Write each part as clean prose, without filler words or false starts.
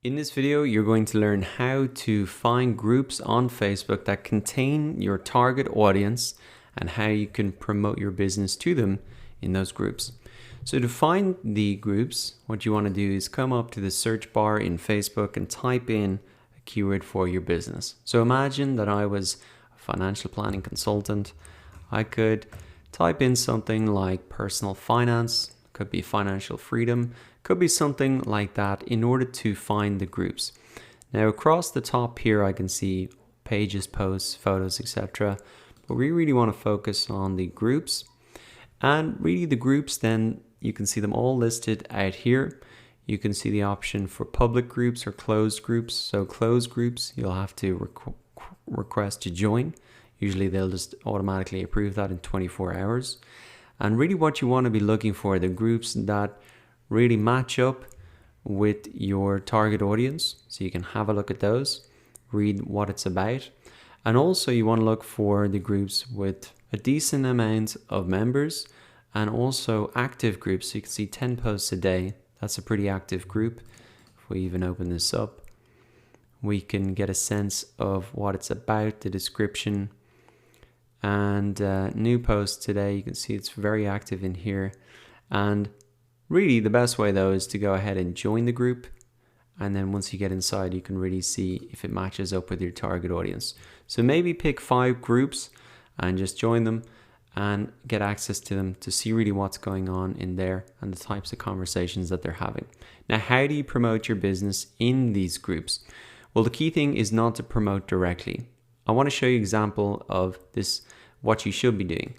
In this video, you're going to learn how to find groups on Facebook that contain your target audience and how you can promote your business to them in those groups. So to find the groups, what you want to do is come up to the search bar in Facebook and type in a keyword for your business. So imagine that I was a financial planning consultant. I could type in something like personal finance, could be financial freedom, could be something like that in order to find the groups. Now across the top here I can see pages, posts, photos, etc. But we really want to focus on the groups. And really the groups, then you can see them all listed out here. You can see the option for public groups or closed groups. So closed groups, you'll have to request to join. Usually they'll just automatically approve that in 24 hours. And really what you want to be looking for are the groups that really match up with your target audience. So you can have a look at those, read what it's about. And also you want to look for the groups with a decent amount of members and also active groups. So you can see 10 posts a day. That's a pretty active group. If we even open this up, we can get a sense of what it's about, the description. And new posts today, you can see it's very active in here. And really the best way though is to go ahead and join the group. And then once you get inside, you can really see if it matches up with your target audience. So maybe pick 5 groups and just join them and get access to them to see really what's going on in there and the types of conversations that they're having. Now, how do you promote your business in these groups? Well, the key thing is not to promote directly. I want to show you an example of this, what you should be doing.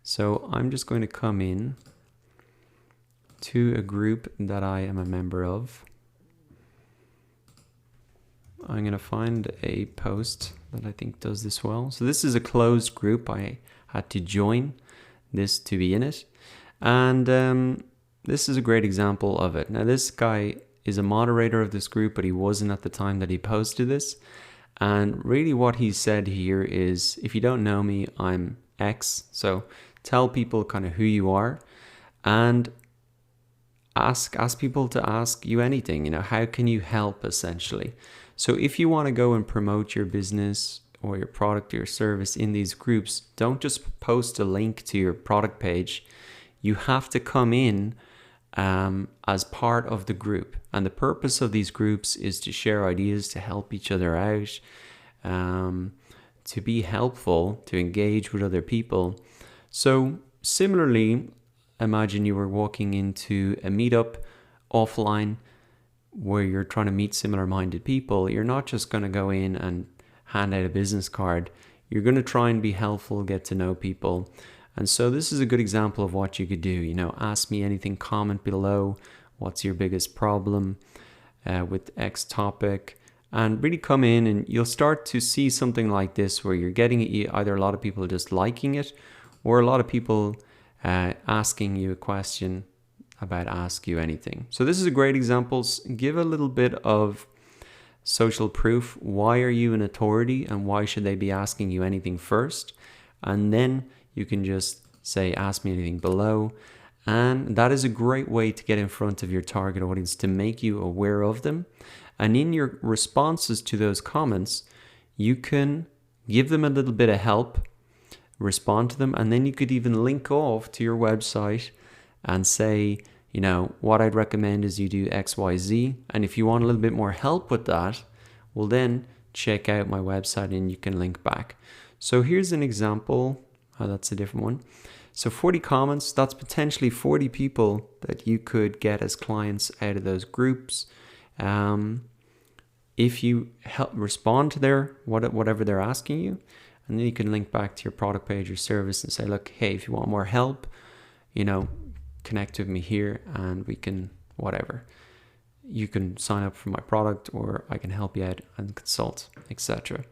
So I'm just going to come in to a group that I am a member of. I'm going to find a post that I think does this well. So this is a closed group. I had to join this to be in it. And this is a great example of it. Now this guy is a moderator of this group, but he wasn't at the time that he posted this. And really what he said here is, if you don't know me, I'm X. So tell people kind of who you are and ask people to ask you anything. You know, how can you help essentially? So if you want to go and promote your business or your product or your service in these groups, don't just post a link to your product page. You have to come in as part of the group. And the purpose of these groups is to share ideas, to help each other out, to be helpful, to engage with other people. So similarly, imagine you were walking into a meetup offline where you're trying to meet similar-minded people. You're not just going to go in and hand out a business card. You're going to try and be helpful, get to know people. And so this is a good example of what you could do. You know, ask me anything, comment below. What's your biggest problem with X topic? And really come in and you'll start to see something like this where you're getting either a lot of people just liking it or a lot of people asking you a question about Ask You Anything. So this is a great example. Give a little bit of social proof. Why are you an authority and why should they be asking you anything first? And then you can just say, ask me anything below. And that is a great way to get in front of your target audience, to make you aware of them. And in your responses to those comments, you can give them a little bit of help, respond to them, and then you could even link off to your website and say, you know, what I'd recommend is you do X, Y, Z. And if you want a little bit more help with that, well then check out my website and you can link back. So here's an example. Oh, that's a different one. So 40 comments, that's potentially 40 people that you could get as clients out of those groups. If you help respond to their whatever they're asking you, and then you can link back to your product page or service and say, look, hey, if you want more help, you know, connect with me here and we can, whatever. You can sign up for my product or I can help you out and consult, etc.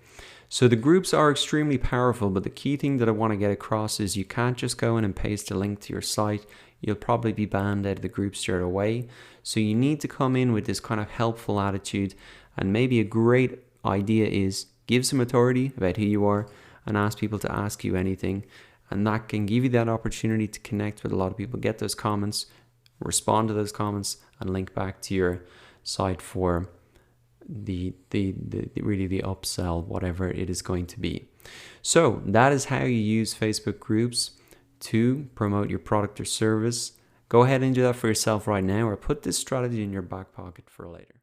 So the groups are extremely powerful, but the key thing that I want to get across is you can't just go in and paste a link to your site. You'll probably be banned out of the group straight away. So you need to come in with this kind of helpful attitude, and maybe a great idea is give some authority about who you are and ask people to ask you anything. And that can give you that opportunity to connect with a lot of people, get those comments, respond to those comments and link back to your site for really the upsell, whatever it is going to be. So that is how you use Facebook groups to promote your product or service. Go ahead and do that for yourself right now, or put this strategy in your back pocket for later.